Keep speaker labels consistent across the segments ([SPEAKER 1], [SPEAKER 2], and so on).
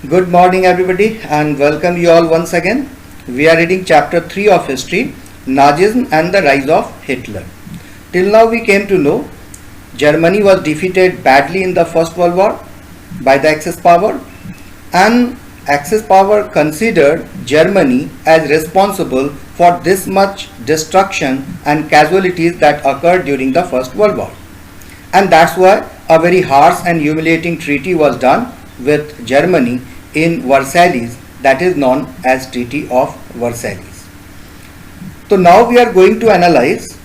[SPEAKER 1] Good morning, everybody, and welcome you all once again. We are reading chapter 3 of history, Nazism and the rise of Hitler. Till now, we came to know Germany was defeated badly in the First World War by the Axis power, and Axis power considered Germany as responsible for this much destruction and casualties that occurred during the First World War. And that's why a very harsh and humiliating treaty was done with Germany in Versailles, that is known as Treaty of Versailles. So now we are going to analyze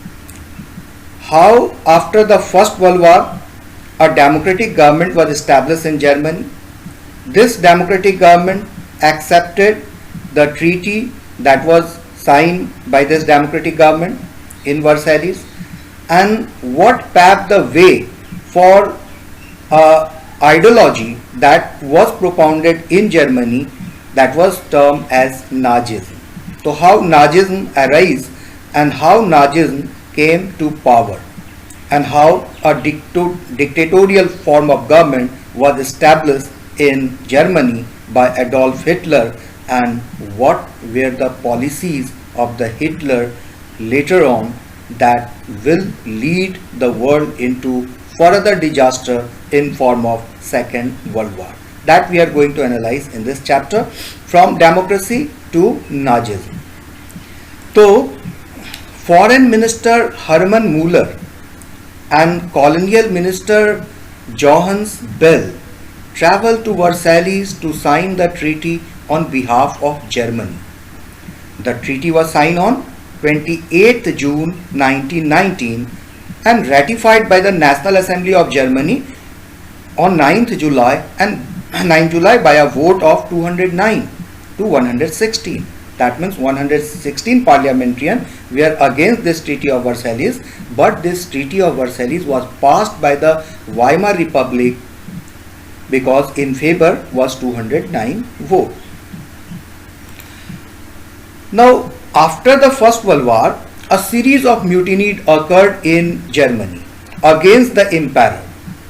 [SPEAKER 1] how after the First World War a democratic government was established in Germany. This democratic government accepted the treaty that was signed by this democratic government in Versailles, and what paved the way for ideology that was propounded in Germany that was termed as Nazism. So how Nazism arose and how Nazism came to power and how a dictatorial form of government was established in Germany by Adolf Hitler, and what were the policies of the Hitler later on that will lead the world into further disaster in form of Second World War. That we are going to analyze in this chapter, from democracy to Nazism. So, Foreign Minister Hermann Müller and Colonial Minister Johannes Bell traveled to Versailles to sign the treaty on behalf of Germany. The treaty was signed on 28th June 1919 and ratified by the National Assembly of Germany on 9th July and 9th July by a vote of 209 to 116. That means 116 parliamentarians were against this Treaty of Versailles, but this Treaty of Versailles was passed by the Weimar Republic because in favor was 209 vote. Now, after the First World War, a series of mutinies occurred in Germany against the emperor,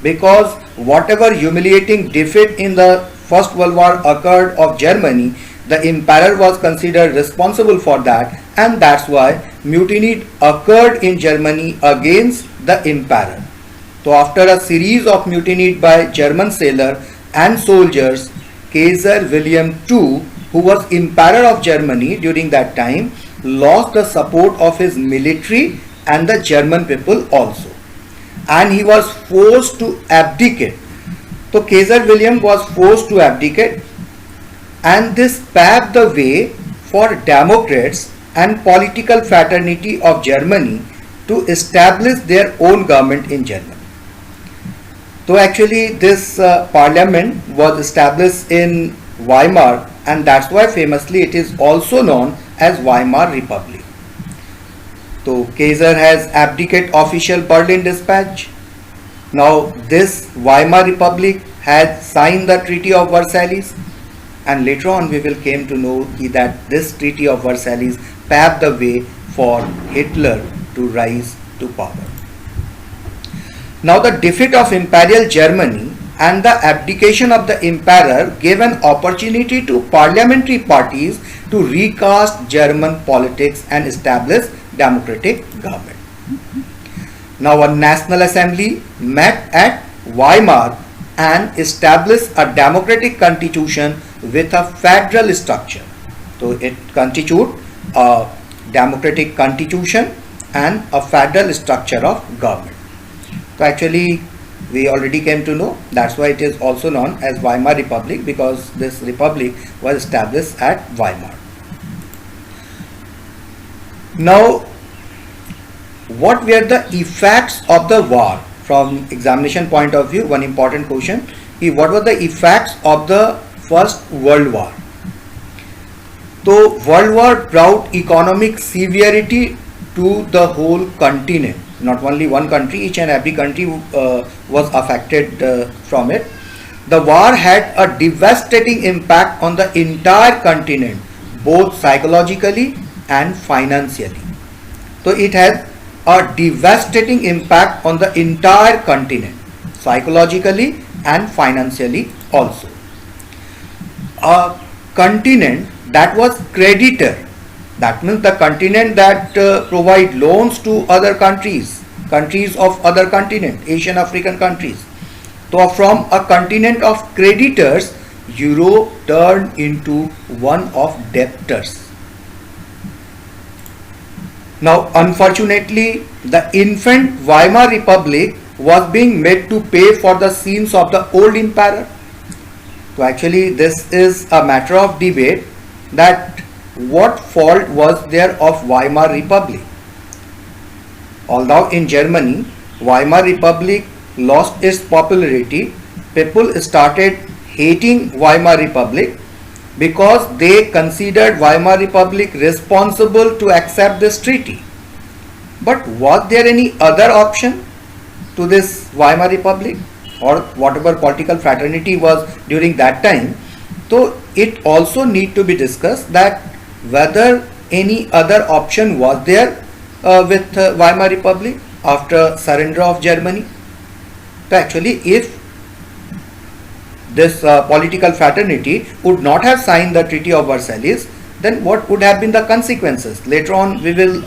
[SPEAKER 1] because whatever humiliating defeat in the First World War occurred of Germany, the emperor was considered responsible for that, and that's why mutiny occurred in Germany against the emperor. So after a series of mutinies by German sailors and soldiers, Kaiser William II, who was emperor of Germany during that time, lost the support of his military and the German people also, and he was forced to abdicate. So Kaiser William was forced to abdicate, and this paved the way for Democrats and political fraternity of Germany to establish their own government in Germany. So actually this parliament was established in Weimar, and that's why famously it is also known as Weimar Republic. So Kaiser has abdicated official Berlin Dispatch. Now this Weimar Republic has signed the Treaty of Versailles, and later on we will came to know that this Treaty of Versailles paved the way for Hitler to rise to power. Now the defeat of Imperial Germany and the abdication of the emperor gave an opportunity to parliamentary parties to recast German politics and establish democratic government. Now a National Assembly met at Weimar and established a democratic constitution with a federal structure. So it constitutes a democratic constitution and a federal structure of government. So actually we already came to know, that's why it is also known as Weimar Republic, because this republic was established at Weimar. Now, what were the effects of the war? From examination point of view, one important question is, what were the effects of the First World War? So World War brought economic severity to the whole continent. Not only one country, each and every country was affected from it. The war had a devastating impact on the entire continent, both psychologically and financially. So it had a devastating impact on the entire continent, psychologically and financially also. a continent that was creditor. That means the continent that provide loans to other countries, countries of other continent, Asian, African countries. So from a continent of creditors, Europe turned into one of debtors. Now, unfortunately, the infant Weimar Republic was being made to pay for the sins of the old empire. So actually, this is a matter of debate that what fault was there of Weimar Republic. Although in Germany, Weimar Republic lost its popularity, people started hating Weimar Republic because they considered Weimar Republic responsible to accept this treaty. But was there any other option to this Weimar Republic or whatever political fraternity was during that time? So it also need to be discussed that whether any other option was there with Weimar Republic after surrender of Germany. So actually, if this political fraternity would not have signed the Treaty of Versailles, then what would have been the consequences? Later on we will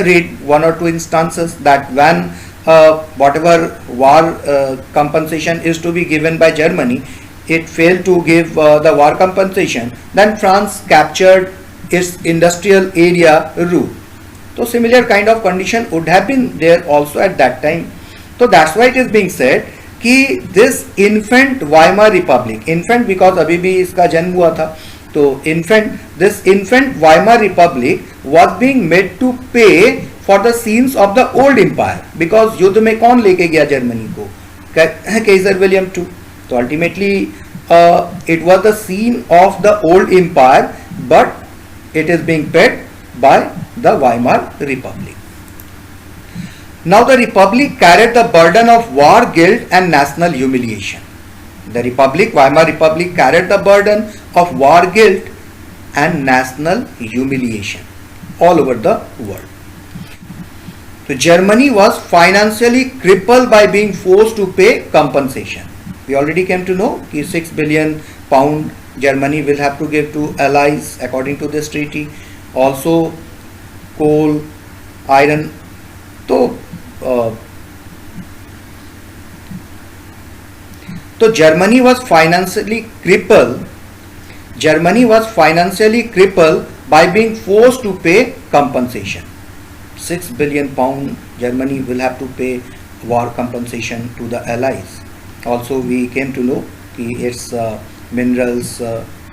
[SPEAKER 1] read one or two instances that when whatever war compensation is to be given by Germany, it failed to give the war compensation, then France captured its industrial area route. So similar kind of condition would have been there also at that time. So that's why it is being said कि this infant Weimar Republic, infant because अभी भी इसका जन्म हुआ था, तो this infant Weimar Republic was being made to pay for the sins of the old empire, because युद्ध में कौन लेके गया जर्मनी को? Kaiser William II. So ultimately it was the scene of the old empire, but it is being paid by the Weimar Republic. Now the Republic carried the burden of war guilt and national humiliation. The Republic, Weimar Republic, carried the burden of war guilt and national humiliation all over the world. So Germany was financially crippled by being forced to pay compensation. We already came to know that 6 billion pound Germany will have to give to allies according to this treaty. Also coal, iron. So Germany was financially crippled. Germany was financially crippled by being forced to pay compensation. 6 billion pound Germany will have to pay war compensation to the allies. Also we came to know its minerals,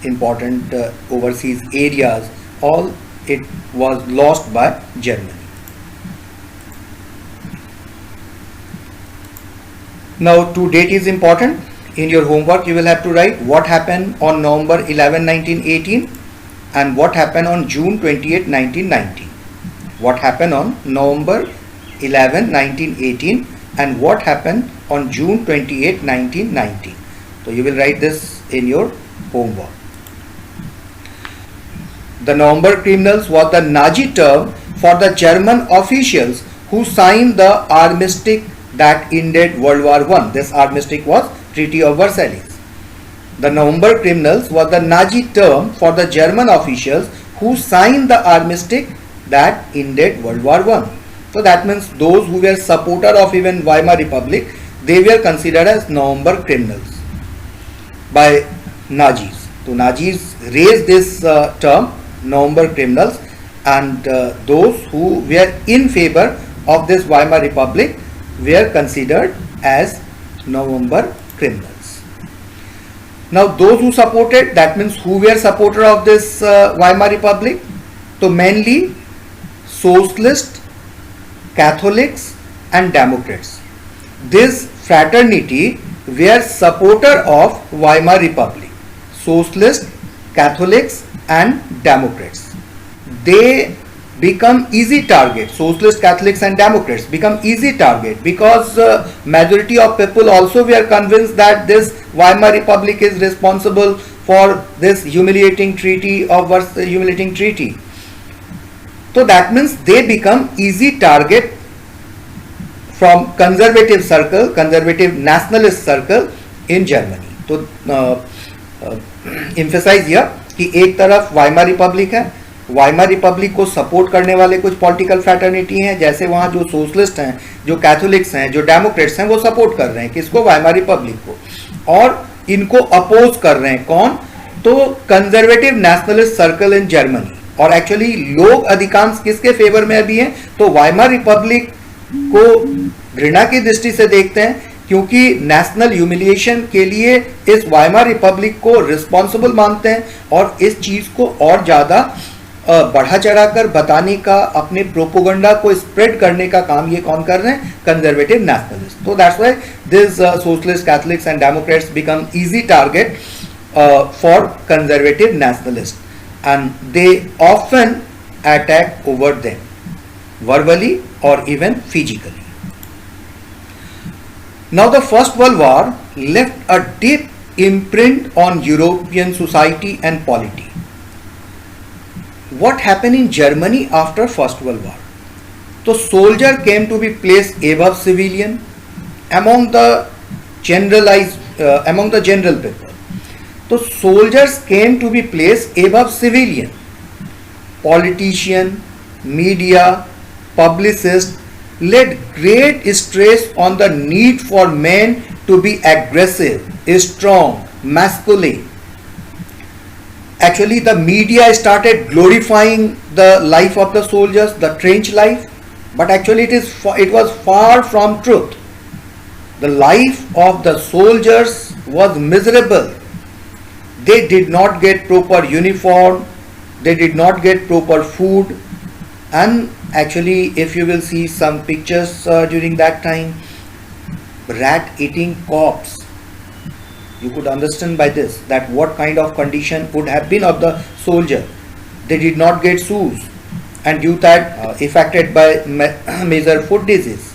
[SPEAKER 1] important overseas areas, all it was lost by Germany. Now to date is important. In your homework you will have to write what happened on November 11, 1918 and what happened on June 28, 1919. What happened on November 11, 1918 and what happened on June 28, 1919. So you will write this in your homework. The November criminals was the Nazi term for the German officials who signed the armistice that ended World War I. This armistice was Treaty of Versailles. The November criminals was the Nazi term for the German officials who signed the armistice that ended World War I. So that means those who were supporter of even Weimar Republic, they were considered as November criminals by Nazis. So Nazis raised this term November criminals, and those who were in favor of this Weimar Republic were considered as November criminals. Now those who supported, that means who were supporter of this Weimar Republic? So mainly socialists, Catholics and Democrats. This fraternity were supporter of Weimar Republic. Socialists, Catholics and Democrats. They become easy target. Socialists, Catholics and Democrats become easy target because majority of people also were convinced that this Weimar Republic is responsible for this humiliating treaty. So that means they become easy target from conservative circle, conservative nationalist circle in Germany. So emphasize here कि एक तरफ Weimar Republic है, Weimar Republic को support करने वाले कुछ political fraternity हैं, जैसे वहाँ जो सोशलिस्ट हैं, जो कैथोलिक्स हैं, जो डेमोक्रेट्स हैं, वो सपोर्ट कर रहे हैं किसको, वाइमर रिपब्लिक को, और इनको अपोज कर रहे हैं कौन, तो conservative nationalist circle in Germany. और एक्चुअली लोग अधिकांश किसके फेवर में अभी हैं, तो वाइमर रिपब्लिक को घृणा की दृष्टि से देखते हैं, क्योंकि नेशनल ह्यूमिलिएशन के लिए इस वाइमर रिपब्लिक को रिस्पॉन्सिबल मानते हैं, और इस चीज को और ज्यादा बढ़ा चढ़ाकर बताने का, अपने प्रोपोगंडा को स्प्रेड करने का काम ये कौन कर रहे हैं, कंजर्वेटिव नेशनलिस्ट। तो that's why this socialist, Catholics and Democrats become easy target for conservative nationalist, and they often attack over them verbally or even physically. Now the First World War left a deep imprint on European society and polity. What happened in Germany after First World War? So soldier came to be placed above civilian among the general people. तो soldiers came to be placed above civilian. Politician, media, publicists laid great stress on the need for men to be aggressive, strong, masculine. Actually, the media started glorifying the life of the soldiers, the trench life, but actually it was far from truth. The life of the soldiers was miserable. They did not get proper uniform, they did not get proper food, and actually if you will see some pictures during that time, rat eating corpse, you could understand by this that what kind of condition would have been of the soldier. They did not get shoes, and due to that affected by major food disease.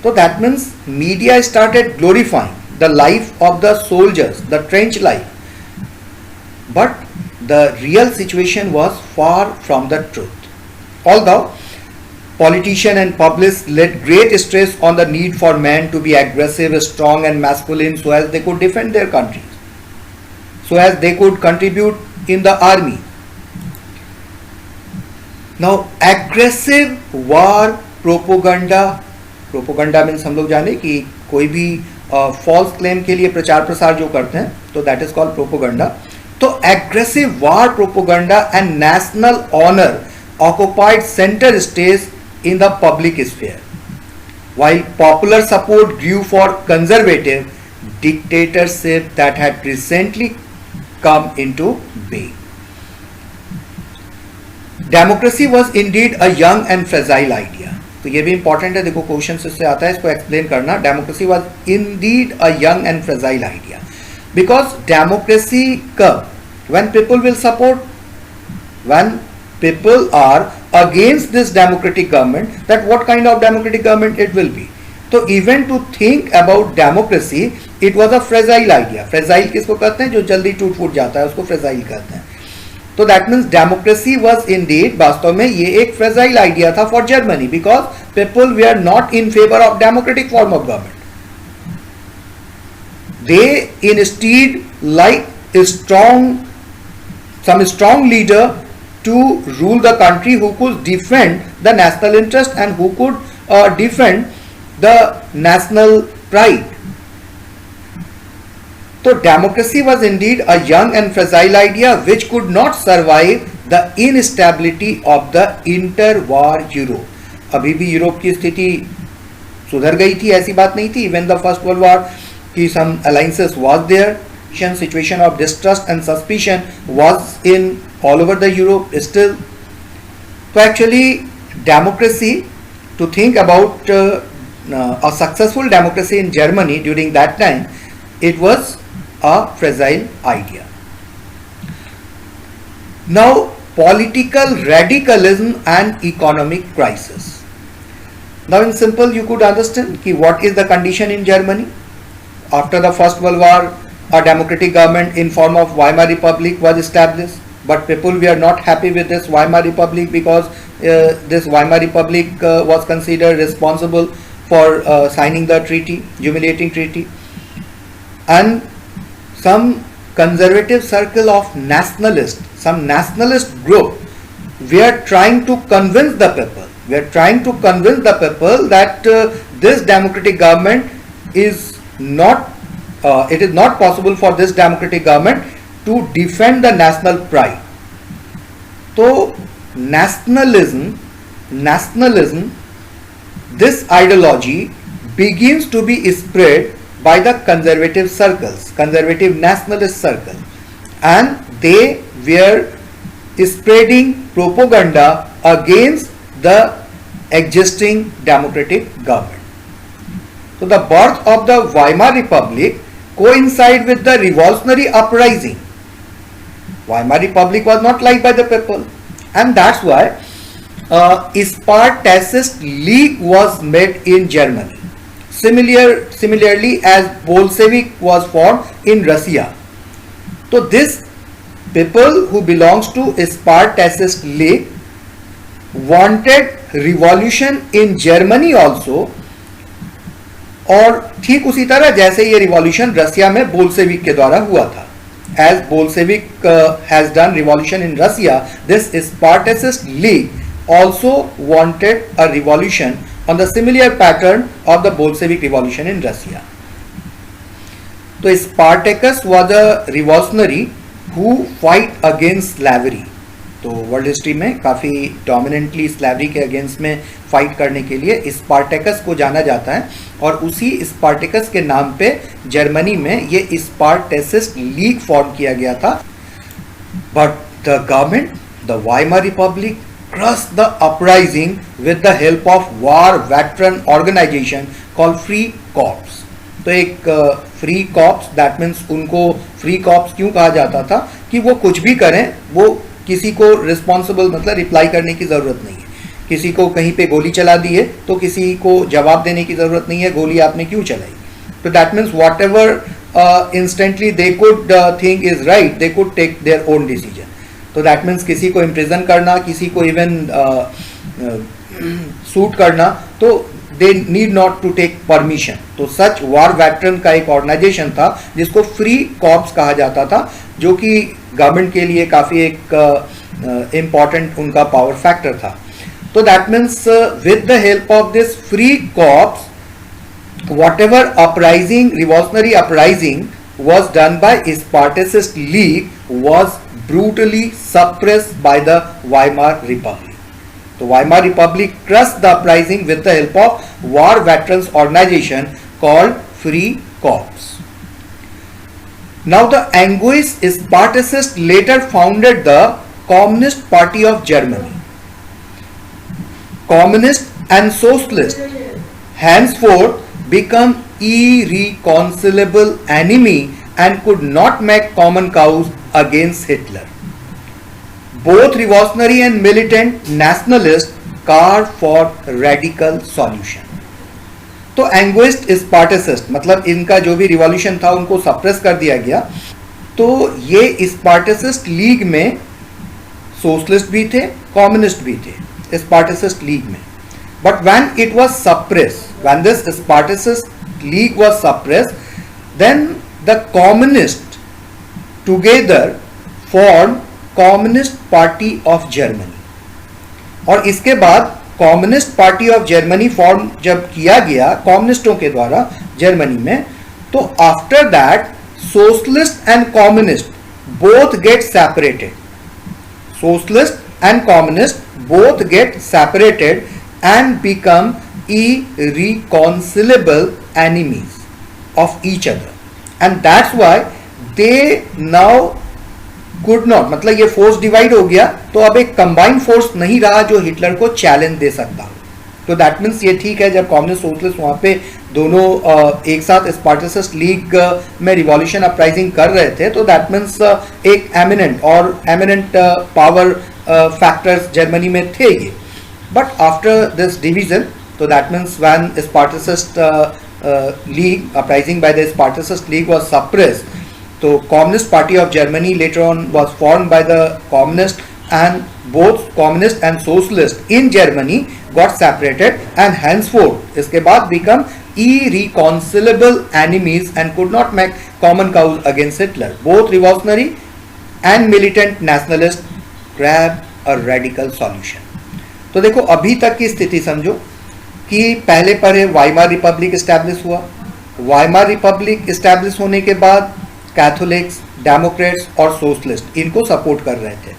[SPEAKER 1] So that means media started glorifying the life of the soldiers, the trench life, but the real situation was far from the truth. Although politicians and publicists laid great stress on the need for men to be aggressive, strong and masculine so as they could defend their countries, so as they could contribute in the army. Now aggressive war propaganda means हम लोग जाने कि कोई भी false claim के लिए प्रचार प्रसार जो करते हैं, तो दैट इज कॉल्ड प्रोपोगंडा. तो aggressive war propaganda and national honour occupied center stage in the public sphere, while popular support grew for conservative dictatorship that had recently come into being. Democracy was indeed a young and fragile idea. तो ये भी important है, देखो question इससे आता है, इसको explain करना. Democracy was indeed a young and fragile idea, because democracy कब, when people will support, when people are against this democratic government, that what kind of democratic government it will be. So even to think about democracy, it was a fragile idea. Fragile किसको कहते हैं, जो जल्दी टूट फूट जाता है उसको fragile कहते हैं. तो that means democracy was indeed, वास्तव में ये एक fragile idea था for Germany, because people were not in favor of democratic form of government. They instead like some strong leader to rule the country who could defend the national interest and who could defend the national pride. So democracy was indeed a young and fragile idea which could not survive the instability of the interwar Europe. अभी भी Europe की स्थिति सुधर गई थी, ऐसी बात नहीं थी. Even the First World War की some alliances was there. Situation of distrust and suspicion was in all over the Europe still. So actually democracy, to think about a successful democracy in Germany during that time, it was a fragile idea. Now political radicalism and economic crisis. Now in simple you could understand ki what is the condition in Germany after the First World War. A democratic government in form of Weimar Republic was established, but people were not happy with this Weimar Republic because this Weimar Republic was considered responsible for signing the treaty, humiliating treaty. And some conservative circle of nationalists, some nationalist group, we are trying to convince the people. We are trying to convince the people that this democratic government is not. It is not possible for this democratic government to defend the national pride. So nationalism, this ideology begins to be spread by the conservative circles, conservative nationalist circle, and they were spreading propaganda against the existing democratic government. So the birth of the Weimar Republic coincided with the revolutionary uprising. Weimar Republic was not liked by the people, and that's why Spartacist League was made in Germany. Similarly, as Bolshevik was formed in Russia. So this people who belongs to Spartacist League wanted revolution in Germany also, और ठीक उसी तरह जैसे ये revolution रसिया में Bolshevik के द्वारा हुआ था. As Bolshevik has done revolution in Russia, this Spartacist League also wanted a revolution on the similar pattern of the Bolshevik revolution in Russia. So Spartacus was a revolutionary who fight against slavery. तो world history में काफ़ी dominantly slavery के against में fight करने के लिए स्पार्टैकस को जाना जाता है, और उसी स्पार्टैकस के नाम पे जर्मनी में ये स्पार्टैसिस्ट लीग फॉर्म किया गया था. But the government, the Weimar Republic, crushed the uprising with the help of war veteran organization called Free Corps. तो एक फ्री कॉप्स, दैट मीन्स उनको फ्री कॉप्स क्यों कहा जाता था कि वो कुछ भी करें, वो किसी को रिस्पॉन्सिबल मतलब रिप्लाई करने की ज़रूरत नहीं है. किसी को कहीं पे गोली चला दी है तो किसी को जवाब देने की ज़रूरत नहीं है, गोली आपने क्यों चलाई. तो that means whatever instantly they could think is right, they could take their own decision. तो दैट मीन्स किसी को इम्प्रिजन करना, किसी को इवन सूट करना, तो they need not to take permission. तो सच वॉर वेटरन का एक ऑर्गेनाइजेशन था जिसको फ्री कॉप्स कहा जाता था, जो कि गवर्नमेंट के लिए काफ़ी एक इम्पॉर्टेंट उनका पावर फैक्टर था. तो that means with the help of this free corps, whatever uprising, revolutionary uprising was done by Spartacist League was brutally suppressed by the Weimar Republic. So Weimar Republic crushed the uprising with the help of war veterans organization called Free Corps. Now the Anguist Spartacists later founded the Communist Party of Germany. Communist and Socialist henceforth become irreconcilable enemy and could not make common cause against Hitler. Both revolutionary and militant nationalists carved for radical solution. तो एंगोइस्ट स्पार्टसिस्ट मतलब इनका जो भी revolution था उनको suppress कर दिया गया. तो ये स्पार्टसिस्ट लीग में सोशलिस्ट भी थे, कम्युनिस्ट भी थे स्पार्टसिस्ट लीग में. But when it was suppressed, when this Spartacist League was suppressed, then the communists together formed Communist Party of Germany. और इसके बाद communist party of Germany form जब किया गया कम्युनिस्टों के द्वारा जर्मनी में, तो after that socialist and communist both get separated. Socialist and communist both get separated and become irreconcilable enemies of each other, and that's why they now could not, मतलब ये force divide हो गया तो अब एक combined force नहीं रहा जो हिटलर को चैलेंज दे सकता हो. तो दैट मीन्स ये ठीक है, जब कम्युनिस्ट सोशलिस्ट वहाँ पे दोनों एक साथ स्पार्टसिस्ट लीग में रिवॉल्यूशन अपराइजिंग कर रहे थे, तो दैट मीन्स एक एमिनेंट पावर फैक्टर्स जर्मनी में थे ये. But after this division, so that means when Spartacist League, uprising by the Spartacist League was suppressed, so Communist Party of Germany later on was formed by the communist, and both communist and socialist in Germany got separated and henceforth इसके बाद become irreconcilable enemies and could not make common cause against Hitler. Both revolutionary and militant nationalists grabbed a radical solution. तो देखो अभी तक की स्थिति समझो कि पहले पर वाइमार रिपब्लिक इस्टेब्लिश हुआ. वाइमार रिपब्लिक इस्टेब्लिश होने के बाद कैथोलिक्स, डेमोक्रेट्स और सोशलिस्ट इनको सपोर्ट कर रहे थे.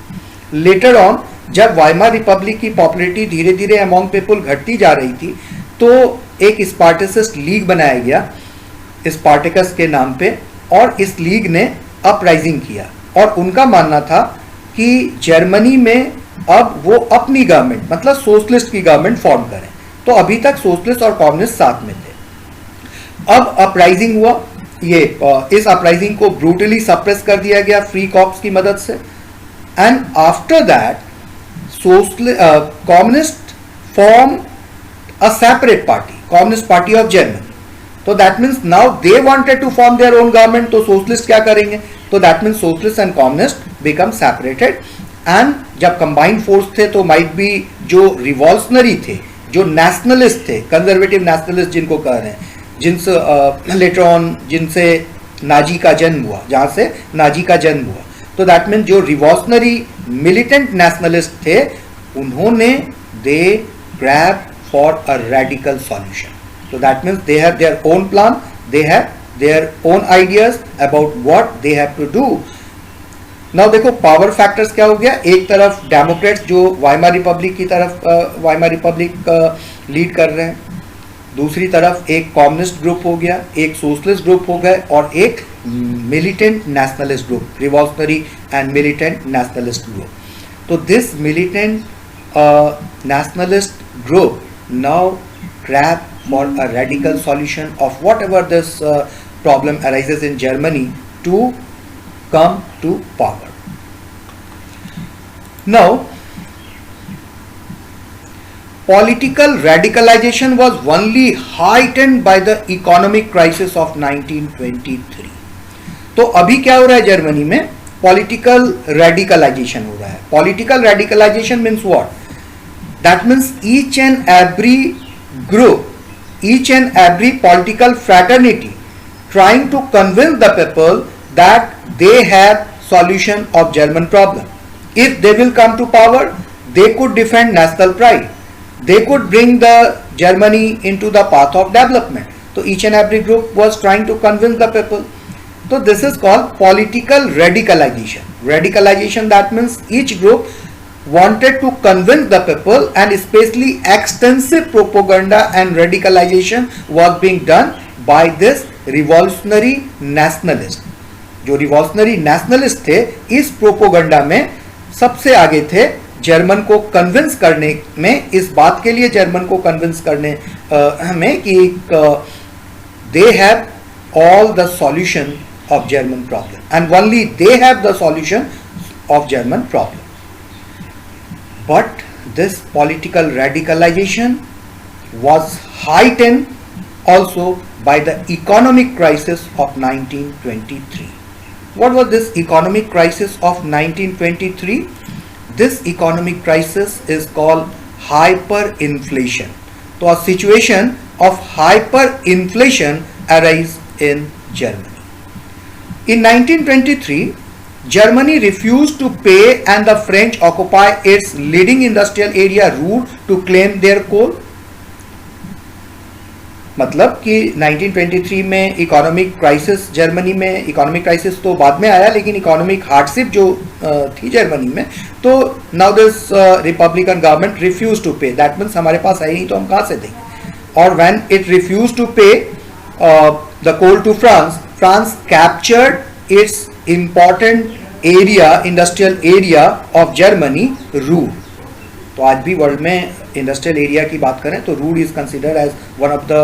[SPEAKER 1] लेटर ऑन जब वाइमार रिपब्लिक की पॉपुलैरिटी धीरे धीरे अमॉन्ग पीपल घटती जा रही थी तो एक स्पार्टिसिस्ट लीग बनाया गया स्पार्टिकस के नाम पे, और इस लीग ने अपराइजिंग किया और उनका मानना था कि जर्मनी में अब वो अपनी गवर्नमेंट मतलब सोशलिस्ट की गवर्नमेंट फॉर्म करें. तो अभी तक सोशलिस्ट और कम्युनिस्ट साथ में थे. अब अपराइजिंग हुआ. ये इस अपराइजिंग को ब्रूटली सप्रेस कर दिया गया फ्री कॉप्स की मदद से. And after that communist form a separate party, communist party of Germany. तो that means now they wanted to form their own government. तो सोशलिस्ट क्या करेंगे? तो that means socialist and communist become separated. And जब combined force थे तो might be जो revolutionary थे, जो नेशनलिस्ट थे, कंजर्वेटिव नेशनलिस्ट जिनको कह रहे हैं, जिनसे लेटर ऑन जिनसे नाजी का जन्म हुआ, जहां से नाजी का जन्म हुआ. तो दैट मीन जो रिवॉल्यूशनरी मिलिटेंट नेशनलिस्ट थे उन्होंने they grab for a radical solution. तो that means they have their own plan, they have their own ideas about what they have to do. Now देखो power factors क्या हो गया. एक तरफ डेमोक्रेट्स जो वाइमार रिपब्लिक की तरफ वाइमार रिपब्लिक लीड कर रहे हैं, दूसरी तरफ एक कम्युनिस्ट ग्रुप हो गया, एक सोशलिस्ट ग्रुप हो गए और एक militant nationalist group, revolutionary and militant nationalist group. तो this militant nationalist group now grab for a radical solution of whatever this problem arises in Germany to come to power. Now, political radicalization was only heightened by the economic crisis of 1923. तो अभी क्या हो रहा है Germany में? Political radicalisation हो रहा है. Political radicalisation means what? That means each and every group, each and every political fraternity trying to convince the people that they have solution of German problem. If they will come to power, they could defend national pride. They could bring the Germany into the path of development. So each and every group was trying to convince the people. So this is called political radicalization. Radicalization, that means each group wanted to convince the people, and especially extensive propaganda and radicalization was being done by this revolutionary nationalist. जो revolutionary nationalist थे इस propaganda में सबसे आगे थे. German को convince करने में, इस बात के लिए जर्मन को कन्विंस करने में कि they have all the solution of German problem, and only they have the solution of German problem. But this political radicalization was heightened also by the economic crisis of 1923. What was this economic crisis of 1923? This economic crisis is called hyperinflation. So a situation of hyperinflation arose in Germany. In 1923, Germany refused to pay and the French occupy its leading industrial area Ruhr to claim their coal. मतलब कि 1923 में economic crisis Germany में, economic crisis तो बाद में आया लेकिन economic hardship जो थी जर्मनी में, तो now this republican government refuse to pay. That means हमारे पास है नहीं तो हम कहाँ से देंगे. और when it refuse to pay the coal to France, France captured its important area, industrial area of Germany, Ruhr. तो आज भी वर्ल्ड में इंडस्ट्रियल एरिया की बात करें तो Ruhr is considered as one of the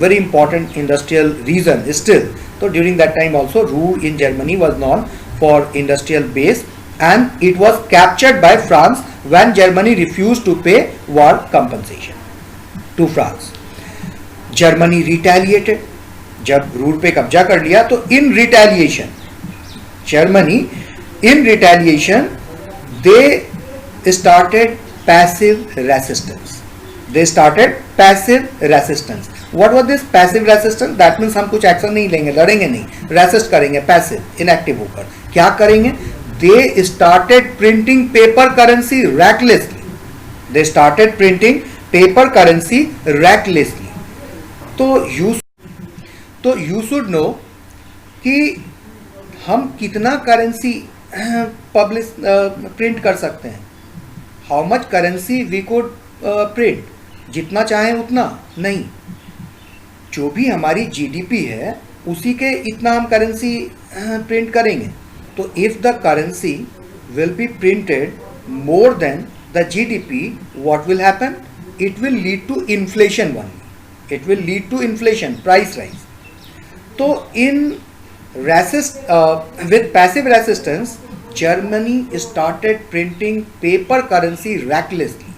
[SPEAKER 1] very important industrial region still. So during that time also Ruhr in Germany was known for industrial base, and it was captured by France when Germany refused to pay war compensation to France. Germany retaliated. जब Ruhr पे कब्जा कर लिया तो in retaliation Germany, in retaliation they started passive resistance. They started passive resistance. What was this passive resistance? That means हम कुछ action नहीं लेंगे, लड़ेंगे नहीं, रेसिस्ट करेंगे, पैसिव, इनएक्टिव होकर। क्या करेंगे? They started printing paper currency recklessly, they started printing paper currency recklessly. तो यू शुड नो कि हम कितना करेंसी पब्लिश प्रिंट कर सकते हैं, how much currency we could print, जितना चाहें उतना नहीं, जो भी हमारी जीडीपी है उसी के इतना हम करेंसी प्रिंट करेंगे। तो if the currency will be printed more than the GDP, what will happen? It will lead to inflation only, it will lead to inflation, price rise. तो in with passive resistance, Germany started printing paper currency recklessly,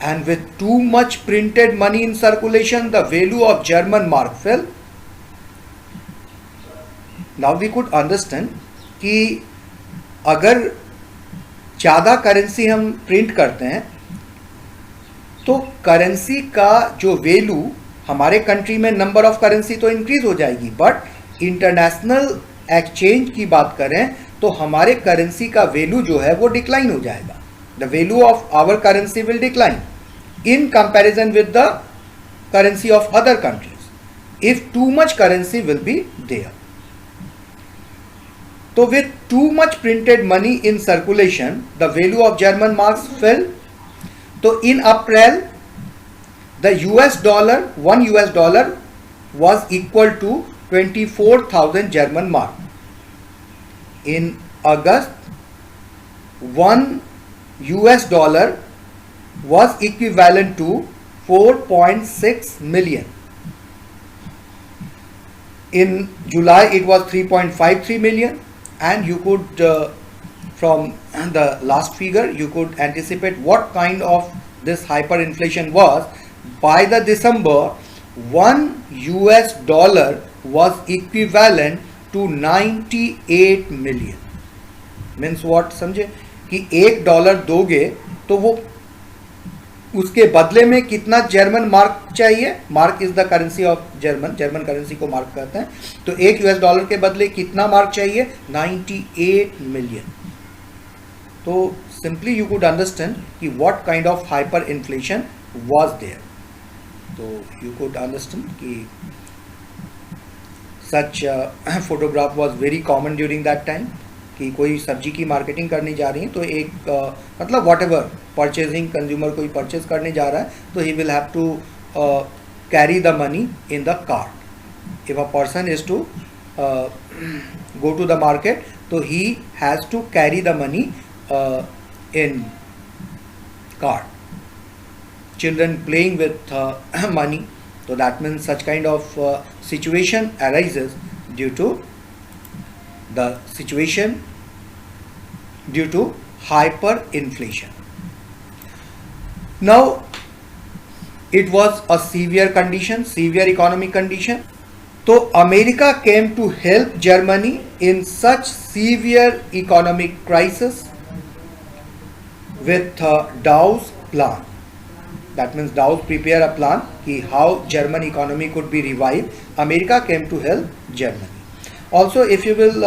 [SPEAKER 1] and with too much printed money in circulation, the value of German mark fell. Now we could understand कि अगर ज़्यादा currency हम print करते हैं तो currency का जो value, हमारे कंट्री में नंबर ऑफ करेंसी तो इंक्रीज हो जाएगी, बट इंटरनेशनल एक्सचेंज की बात करें तो हमारे करेंसी का वैल्यू जो है वो डिक्लाइन हो जाएगा। The value of our currency will decline in comparison with the currency of other countries if too much currency will be there. तो with too much printed money in circulation, the value of German marks fell. तो in April the US dollar, $1 was equal to 24,000 German mark. In August, $1 was equivalent to 4.6 million. In July, it was 3.53 million, and you could, from the last figure, you could anticipate what kind of this hyperinflation was. By the December, $1 was equivalent to 98 million. Means what? समझे कि $1 दोगे तो वो उसके बदले में कितना German mark चाहिए? Mark is the currency of German, German currency को मार्क कहते हैं। तो $1 के बदले कितना मार्क चाहिए? 98 मिलियन। तो सिंपली यू कुड अंडरस्टैंड कि what kind of hyper inflation was there. तो यू कुड अंडरस्टैंड कि such photograph was very common during that time कि कोई सब्जी की मार्केटिंग करने जा रही है तो एक मतलब वॉट एवर परचेजिंग कंज्यूमर कोई परचेज करने जा रहा है तो ही will have to carry the money in the cart. If a person is to go to the market, so he has to carry the money in cart. Children playing with money, so that means such kind of situation arises due to the situation due to hyperinflation. Now it was a severe condition, severe economic condition. So America came to help Germany in such severe economic crisis with Dawes plan. That means Dawes prepare a plan ki how German economy could be revived. America came to help Germany. Also, if you will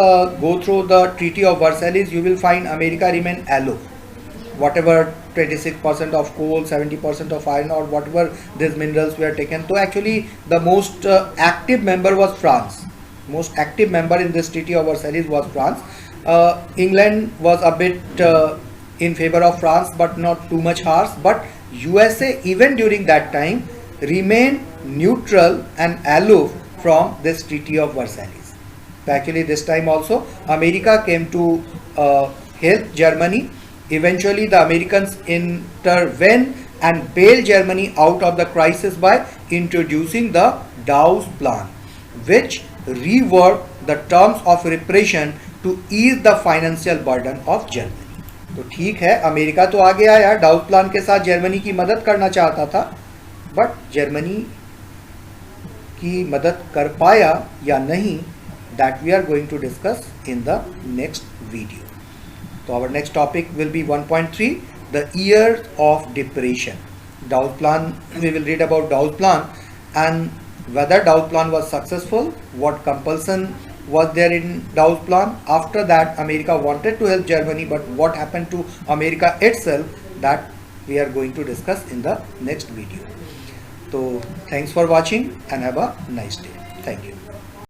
[SPEAKER 1] go through the Treaty of Versailles, you will find America remain aloof. Whatever 26% of coal, 70% of iron ore, whatever these minerals were taken. So actually the most active member was France. Most active member in this Treaty of Versailles was France. England was a bit in favor of France, but not too much harsh. But USA even during that time remained neutral and aloof from this Treaty of Versailles. So actually this time also America came to help Germany. Eventually the Americans intervened and bailed Germany out of the crisis by introducing the Dawes plan, which reworked the terms of reparation to ease the financial burden of Germany. तो ठीक है, America तो आगे आया, डाउस plan के साथ Germany की मदद करना चाहता था, बट जर्मनी की मदद कर पाया या नहीं, that we are going to discuss in the next video. So our next topic will be 1.3, the years of depression. Dawes plan, we will read about Dawes plan, and whether Dow's plan was successful, what compulsion was there in Dow's plan. After that, America wanted to help Germany, but what happened to America itself, that we are going to discuss in the next video. So thanks for watching and have a nice day. Thank you.